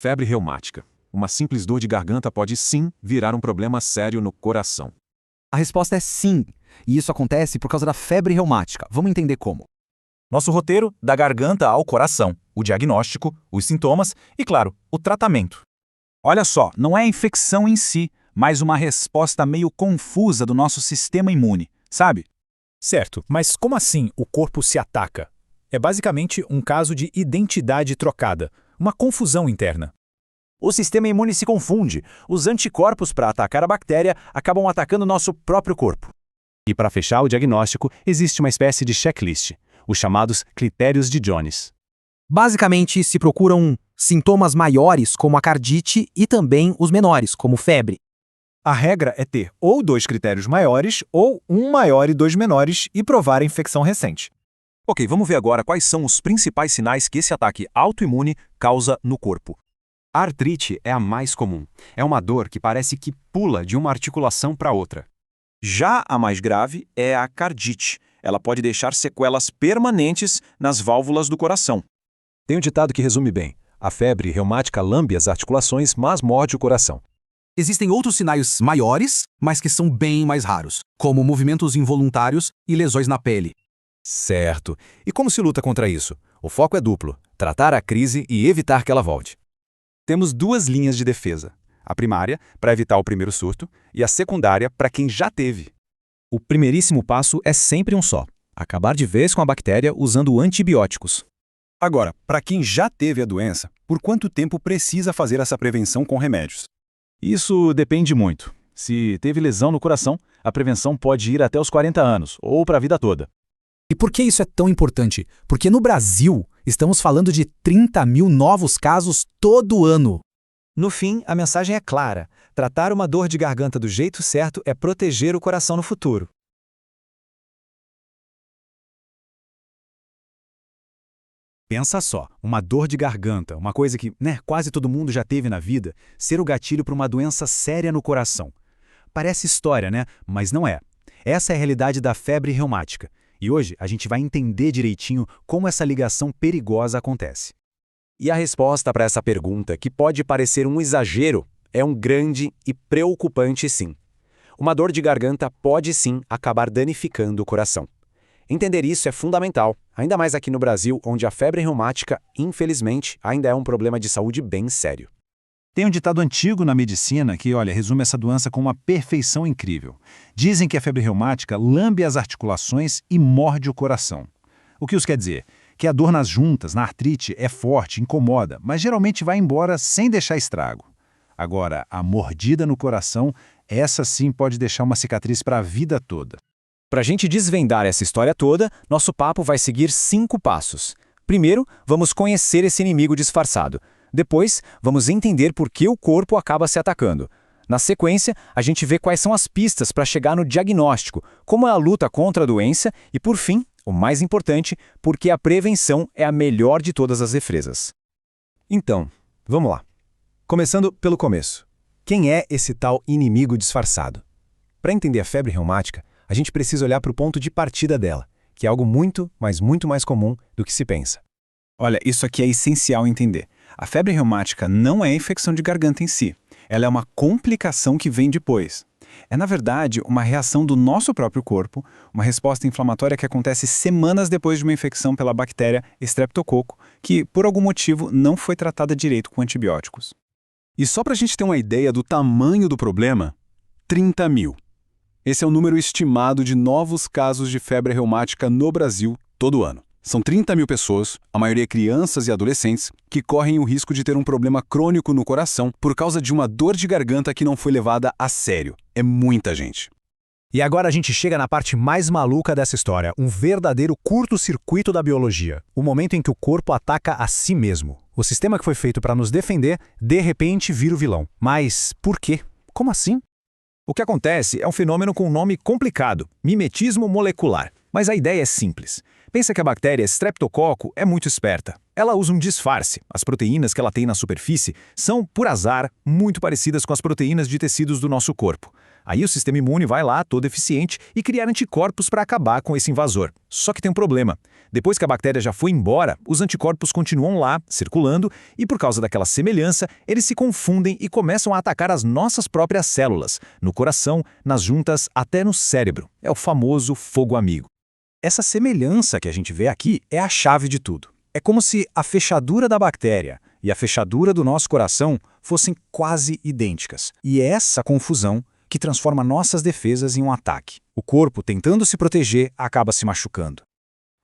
Febre reumática. Uma simples dor de garganta pode sim virar um problema sério no coração. A resposta é sim, e isso acontece por causa da febre reumática. Vamos entender como. Nosso roteiro da garganta ao coração, o diagnóstico, os sintomas e, claro, o tratamento. Olha só, não é a infecção em si, mas uma resposta meio confusa do nosso sistema imune, sabe? Certo, mas como assim o corpo se ataca? É basicamente um caso de identidade trocada, uma confusão interna. O sistema imune se confunde. Os anticorpos para atacar a bactéria acabam atacando nosso próprio corpo. E para fechar o diagnóstico, existe uma espécie de checklist, os chamados critérios de Jones. Basicamente, se procuram sintomas maiores, como a cardite, e também os menores, como febre. A regra é ter ou 2 critérios maiores, ou 1 maior e 2 menores, e provar a infecção recente. Ok, vamos ver agora quais são os principais sinais que esse ataque autoimune causa no corpo. A artrite é a mais comum. É uma dor que parece que pula de uma articulação para outra. Já a mais grave é a cardite. Ela pode deixar sequelas permanentes nas válvulas do coração. Tem um ditado que resume bem: a febre reumática lambe as articulações, mas morde o coração. Existem outros sinais maiores, mas que são bem mais raros, como movimentos involuntários e lesões na pele. Certo. E como se luta contra isso? O foco é duplo: tratar a crise e evitar que ela volte. Temos 2 linhas de defesa. A primária, para evitar o primeiro surto, e a secundária, para quem já teve. O primeiríssimo passo é sempre um só: acabar de vez com a bactéria usando antibióticos. Agora, para quem já teve a doença, por quanto tempo precisa fazer essa prevenção com remédios? Isso depende muito. Se teve lesão no coração, a prevenção pode ir até os 40 anos, ou para a vida toda. E por que isso é tão importante? Porque no Brasil, estamos falando de 30 mil novos casos todo ano. No fim, a mensagem é clara: tratar uma dor de garganta do jeito certo é proteger o coração no futuro. Pensa só, uma dor de garganta, uma coisa que, quase todo mundo já teve na vida, ser o gatilho para uma doença séria no coração. Parece história, né? Mas não é. Essa é a realidade da febre reumática. E hoje a gente vai entender direitinho como essa ligação perigosa acontece. E a resposta para essa pergunta, que pode parecer um exagero, é um grande e preocupante sim. Uma dor de garganta pode sim acabar danificando o coração. Entender isso é fundamental, ainda mais aqui no Brasil, onde a febre reumática, infelizmente, ainda é um problema de saúde bem sério. Tem um ditado antigo na medicina que, resume essa doença com uma perfeição incrível. Dizem que a febre reumática lambe as articulações e morde o coração. O que isso quer dizer? Que a dor nas juntas, na artrite, é forte, incomoda, mas geralmente vai embora sem deixar estrago. Agora, a mordida no coração, essa sim pode deixar uma cicatriz para a vida toda. Para a gente desvendar essa história toda, nosso papo vai seguir 5 passos. Primeiro, vamos conhecer esse inimigo disfarçado. Depois, vamos entender por que o corpo acaba se atacando. Na sequência, a gente vê quais são as pistas para chegar no diagnóstico, como é a luta contra a doença e, por fim, o mais importante, porque a prevenção é a melhor de todas as defesas. Então, vamos lá. Começando pelo começo. Quem é esse tal inimigo disfarçado? Para entender a febre reumática, a gente precisa olhar para o ponto de partida dela, que é algo muito, mas muito mais comum do que se pensa. Olha, isso aqui é essencial entender. A febre reumática não é a infecção de garganta em si. Ela é uma complicação que vem depois. É, na verdade, uma reação do nosso próprio corpo, uma resposta inflamatória que acontece semanas depois de uma infecção pela bactéria Streptococcus, que, por algum motivo, não foi tratada direito com antibióticos. E só para a gente ter uma ideia do tamanho do problema, 30 mil. Esse é o número estimado de novos casos de febre reumática no Brasil todo ano. São 30 mil pessoas, a maioria crianças e adolescentes, que correm o risco de ter um problema crônico no coração por causa de uma dor de garganta que não foi levada a sério. É muita gente. E agora a gente chega na parte mais maluca dessa história, um verdadeiro curto-circuito da biologia. O momento em que o corpo ataca a si mesmo. O sistema que foi feito para nos defender, de repente vira o vilão. Mas por quê? Como assim? O que acontece é um fenômeno com um nome complicado, mimetismo molecular. Mas a ideia é simples. Pensa que a bactéria Streptococcus é muito esperta. Ela usa um disfarce. As proteínas que ela tem na superfície são, por azar, muito parecidas com as proteínas de tecidos do nosso corpo. Aí o sistema imune vai lá, todo eficiente, e criar anticorpos para acabar com esse invasor. Só que tem um problema. Depois que a bactéria já foi embora, os anticorpos continuam lá, circulando, e por causa daquela semelhança, eles se confundem e começam a atacar as nossas próprias células, no coração, nas juntas, até no cérebro. É o famoso fogo amigo. Essa semelhança que a gente vê aqui é a chave de tudo. É como se a fechadura da bactéria e a fechadura do nosso coração fossem quase idênticas. E é essa confusão que transforma nossas defesas em um ataque. O corpo, tentando se proteger, acaba se machucando.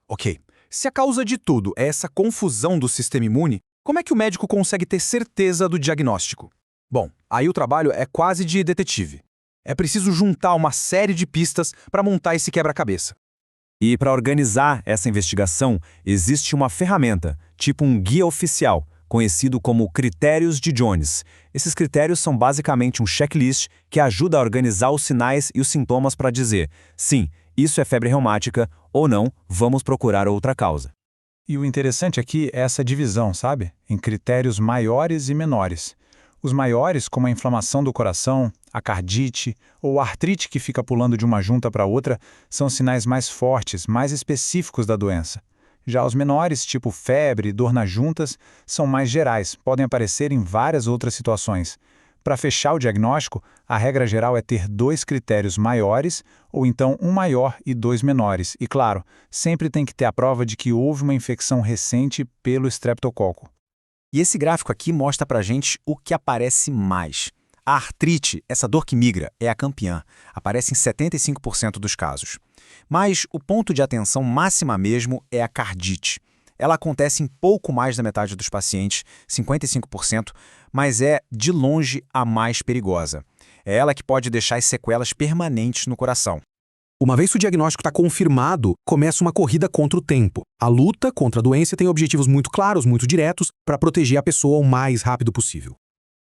Ok, se a causa de tudo é essa confusão do sistema imune, como é que o médico consegue ter certeza do diagnóstico? Bom, aí o trabalho é quase de detetive. É preciso juntar uma série de pistas para montar esse quebra-cabeça. E para organizar essa investigação, existe uma ferramenta, tipo um guia oficial, conhecido como Critérios de Jones. Esses critérios são basicamente um checklist que ajuda a organizar os sinais e os sintomas para dizer, sim, isso é febre reumática, ou não, vamos procurar outra causa. E o interessante aqui é essa divisão, sabe? Em critérios maiores e menores. Os maiores, como a inflamação do coração, a cardite ou a artrite que fica pulando de uma junta para outra, são sinais mais fortes, mais específicos da doença. Já os menores, tipo febre, dor nas juntas, são mais gerais, podem aparecer em várias outras situações. Para fechar o diagnóstico, a regra geral é ter 2 critérios maiores, ou então um maior e 2 menores. E claro, sempre tem que ter a prova de que houve uma infecção recente pelo estreptococo. E esse gráfico aqui mostra pra gente o que aparece mais. A artrite, essa dor que migra, é a campeã. Aparece em 75% dos casos. Mas o ponto de atenção máxima mesmo é a cardite. Ela acontece em pouco mais da metade dos pacientes, 55%, mas é, de longe, a mais perigosa. É ela que pode deixar as sequelas permanentes no coração. Uma vez que o diagnóstico está confirmado, começa uma corrida contra o tempo. A luta contra a doença tem objetivos muito claros, muito diretos, para proteger a pessoa o mais rápido possível.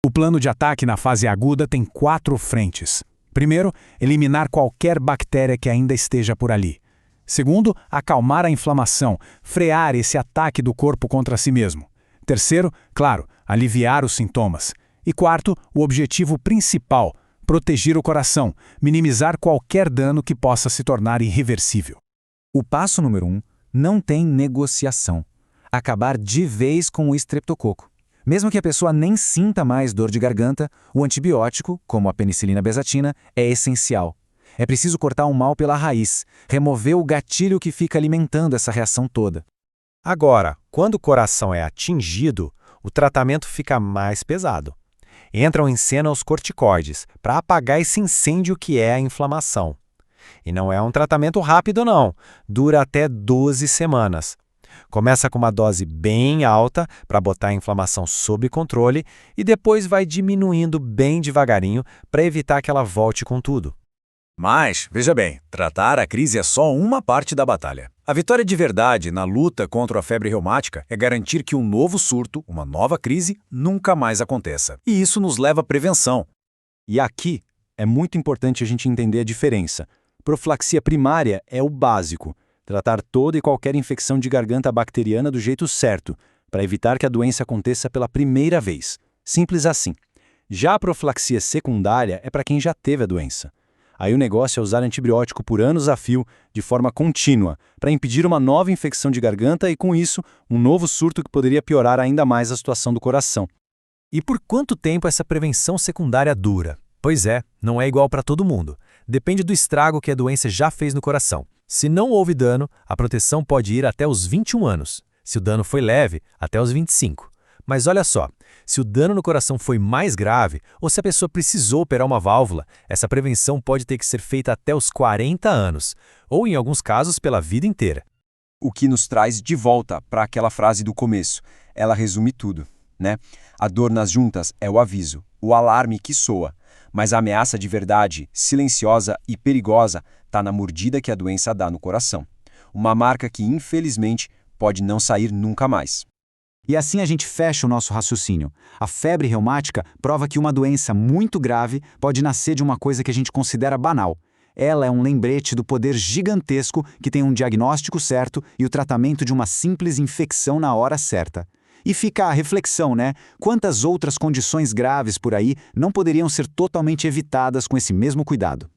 O plano de ataque na fase aguda tem 4 frentes. Primeiro, eliminar qualquer bactéria que ainda esteja por ali. Segundo, acalmar a inflamação, frear esse ataque do corpo contra si mesmo. Terceiro, claro, aliviar os sintomas. E quarto, o objetivo principal, proteger o coração, minimizar qualquer dano que possa se tornar irreversível. O passo número 1 não tem negociação. Acabar de vez com o estreptococo. Mesmo que a pessoa nem sinta mais dor de garganta, o antibiótico, como a penicilina bezatina, é essencial. É preciso cortar o mal pela raiz, remover o gatilho que fica alimentando essa reação toda. Agora, quando o coração é atingido, o tratamento fica mais pesado. Entram em cena os corticoides, para apagar esse incêndio que é a inflamação. E não é um tratamento rápido não, dura até 12 semanas. Começa com uma dose bem alta para botar a inflamação sob controle e depois vai diminuindo bem devagarinho para evitar que ela volte com tudo. Mas, veja bem, tratar a crise é só uma parte da batalha. A vitória de verdade na luta contra a febre reumática é garantir que um novo surto, uma nova crise, nunca mais aconteça. E isso nos leva à prevenção. E aqui é muito importante a gente entender a diferença. Profilaxia primária é o básico. Tratar toda e qualquer infecção de garganta bacteriana do jeito certo, para evitar que a doença aconteça pela primeira vez. Simples assim. Já a profilaxia secundária é para quem já teve a doença. Aí o negócio é usar antibiótico por anos a fio, de forma contínua, para impedir uma nova infecção de garganta e, com isso, um novo surto que poderia piorar ainda mais a situação do coração. E por quanto tempo essa prevenção secundária dura? Pois é, não é igual para todo mundo. Depende do estrago que a doença já fez no coração. Se não houve dano, a proteção pode ir até os 21 anos. Se o dano foi leve, até os 25. Mas olha só, se o dano no coração foi mais grave ou se a pessoa precisou operar uma válvula, essa prevenção pode ter que ser feita até os 40 anos, ou em alguns casos pela vida inteira. O que nos traz de volta para aquela frase do começo. Ela resume tudo, né? A dor nas juntas é o aviso, o alarme que soa. Mas a ameaça de verdade, silenciosa e perigosa, está na mordida que a doença dá no coração. Uma marca que, infelizmente, pode não sair nunca mais. E assim a gente fecha o nosso raciocínio. A febre reumática prova que uma doença muito grave pode nascer de uma coisa que a gente considera banal. Ela é um lembrete do poder gigantesco que tem um diagnóstico certo e o tratamento de uma simples infecção na hora certa. E fica a reflexão, né? Quantas outras condições graves por aí não poderiam ser totalmente evitadas com esse mesmo cuidado?